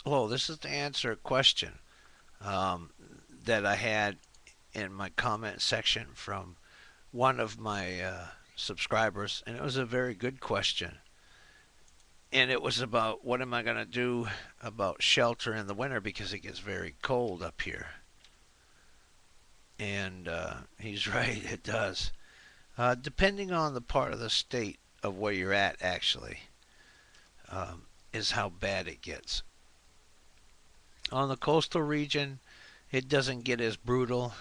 Well, this is to answer a question um, that I had in my comment section from one of my subscribers, and it was a very good question. And it was about what am I going to do about shelter in the winter because it gets very cold up here. And he's right, it does. Depending on the part of the state of where you're at, actually, is how bad it gets. On the coastal region, it doesn't get as brutal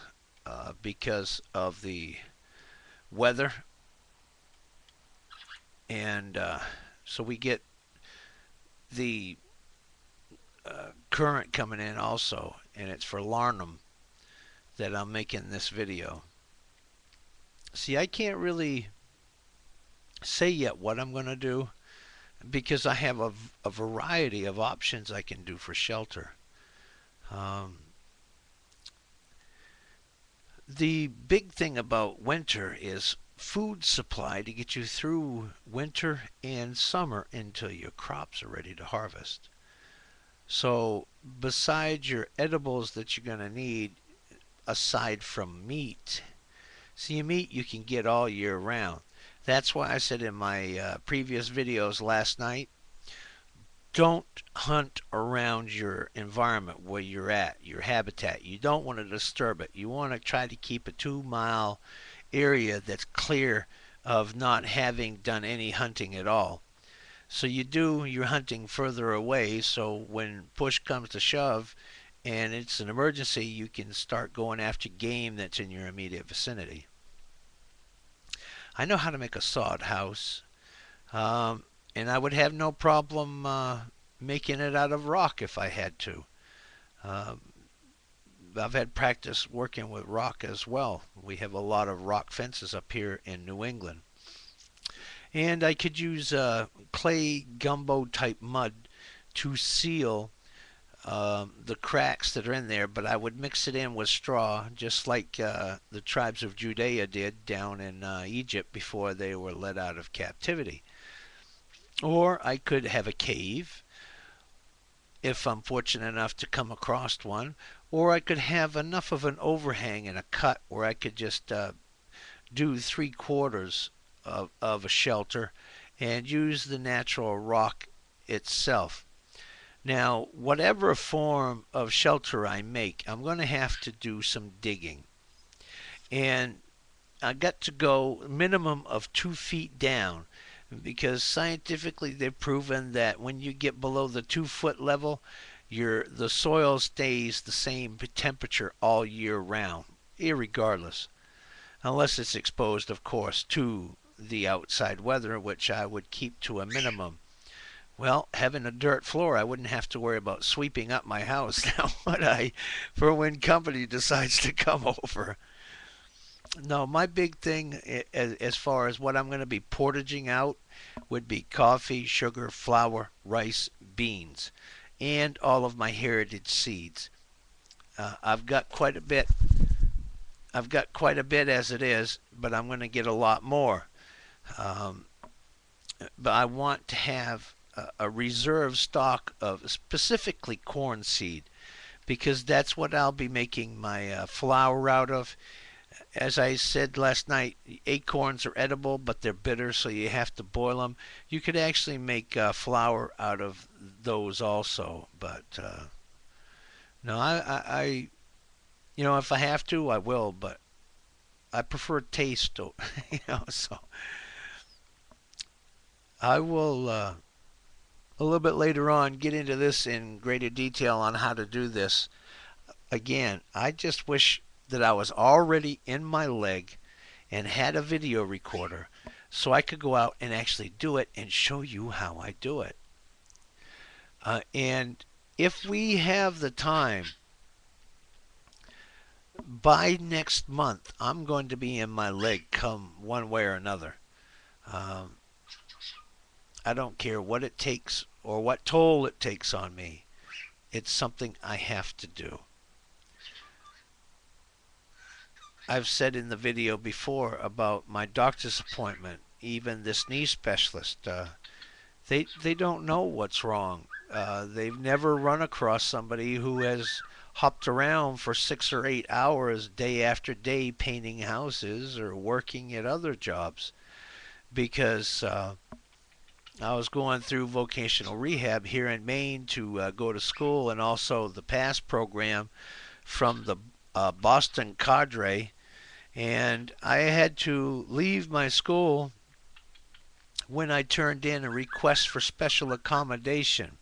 because of the weather, and so we get the current coming in also, and it's for Larnham that I'm making this video. See, I can't really say yet what I'm going to do because I have a variety of options I can do for shelter. Um, the big thing about winter is food supply to get you through winter and summer until your crops are ready to harvest. So, besides your edibles that you're going to need, aside from meat, see, meat you can get all year round. That's why I said in my previous videos last night, don't hunt around your environment where you're at, your habitat. You don't want to disturb it. You want to try to keep a 2 mile area that's clear of not having done any hunting at all. So you do your hunting further away so when push comes to shove and it's an emergency, you can start going after game that's in your immediate vicinity. I know how to make a sod house, and I would have no problem making it out of rock if I had to. Um, I've had practice working with rock as well. We have a lot of rock fences up here in New England. And I could use clay gumbo type mud to seal the cracks that are in there, but I would mix it in with straw, just like the tribes of Judea did down in Egypt before they were let out of captivity. Or I could have a cave if I'm fortunate enough to come across one, or I could have enough of an overhang and a cut where I could just do 3/4 of a shelter and use the natural rock itself. Now, whatever form of shelter I make, I'm going to have to do some digging. And I got to go minimum of 2 feet down because scientifically they've proven that when you get below the 2 foot level, the soil stays the same temperature all year round, irregardless, unless it's exposed, of course, to the outside weather, which I would keep to a minimum. Well, having a dirt floor, I wouldn't have to worry about sweeping up my house now, would I? For when company decides to come over. No, my big thing as far as what I'm going to be portaging out would be coffee, sugar, flour, rice, beans, and all of my heritage seeds. I've got quite a bit. I've got quite a bit as it is, but I'm going to get a lot more. Um, but I want to have a reserve stock of specifically corn seed because that's what I'll be making my flour out of. As I said last night, acorns are edible, but they're bitter, so you have to boil them. You could actually make flour out of those also, but no, if I have to, I will, but I prefer taste, so I will a little bit later on get into this in greater detail on how to do this. Again, I just wish that I was already in my leg and had a video recorder so I could go out and actually do it and show you how I do it. And if we have the time, by next month, I'm going to be in my leg come one way or another. Um, I don't care what it takes or what toll it takes on me. It's something I have to do. I've said in the video before about my doctor's appointment, even this knee specialist, they don't know what's wrong. They've never run across somebody who has hopped around for 6 or 8 hours day after day painting houses or working at other jobs because I was going through vocational rehab here in Maine to go to school, and also the PASS program from the Boston cadre, and I had to leave my school when I turned in a request for special accommodation.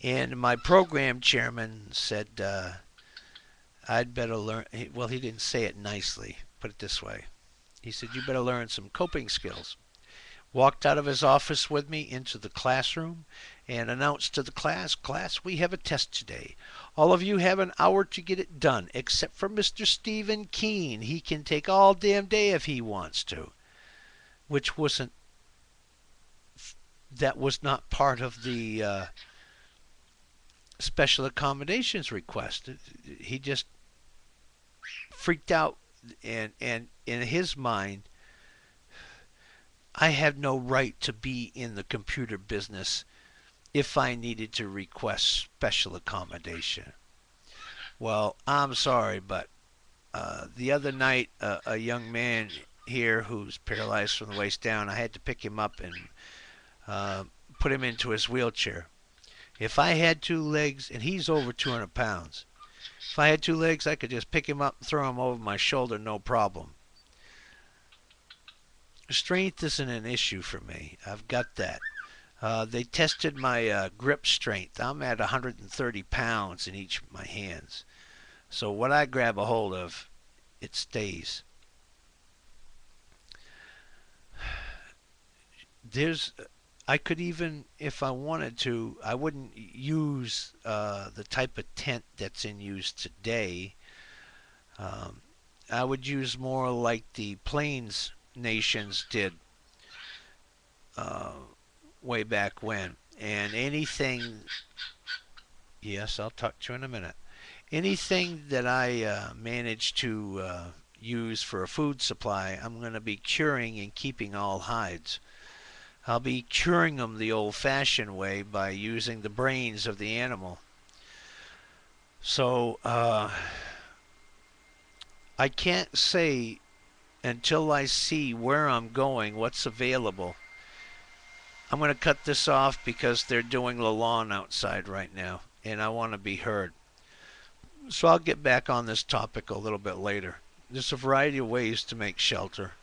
And my program chairman said I'd better learn. Well, he didn't say it nicely. Put it this way. He said, you better learn some coping skills. Walked out of his office with me into the classroom and announced to the class, we have a test today. All of you have an hour to get it done, except for Mr. Stephen Keene. He can take all damn day if he wants to. Which wasn't, that was not part of the special accommodations request. He just freaked out, and in his mind, I have no right to be in the computer business if I needed to request special accommodation. Well, I'm sorry, but the other night, a young man here who's paralyzed from the waist down, I had to pick him up and put him into his wheelchair. If I had two legs, and he's over 200 pounds, if I had two legs, I could just pick him up and throw him over my shoulder, no problem. Strength isn't an issue for me. I've got that. They tested my grip strength. I'm at 130 pounds in each of my hands. So what I grab a hold of, it stays. I could even, if I wanted to, I wouldn't use the type of tent that's in use today. I would use more like the Plains nations did way back when. And anything, yes, I'll talk to you in a minute. Anything that I manage to use for a food supply, I'm going to be curing and keeping all hides. I'll be curing them the old-fashioned way by using the brains of the animal. So I can't say until I see where I'm going, what's available. I'm going to cut this off because they're doing the lawn outside right now, and I want to be heard. So I'll get back on this topic a little bit later. There's a variety of ways to make shelter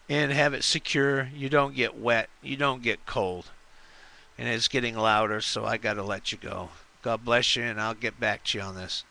and have it secure. You don't get wet, you don't get cold. And it's getting louder, so I got to let you go. God bless you, and I'll get back to you on this.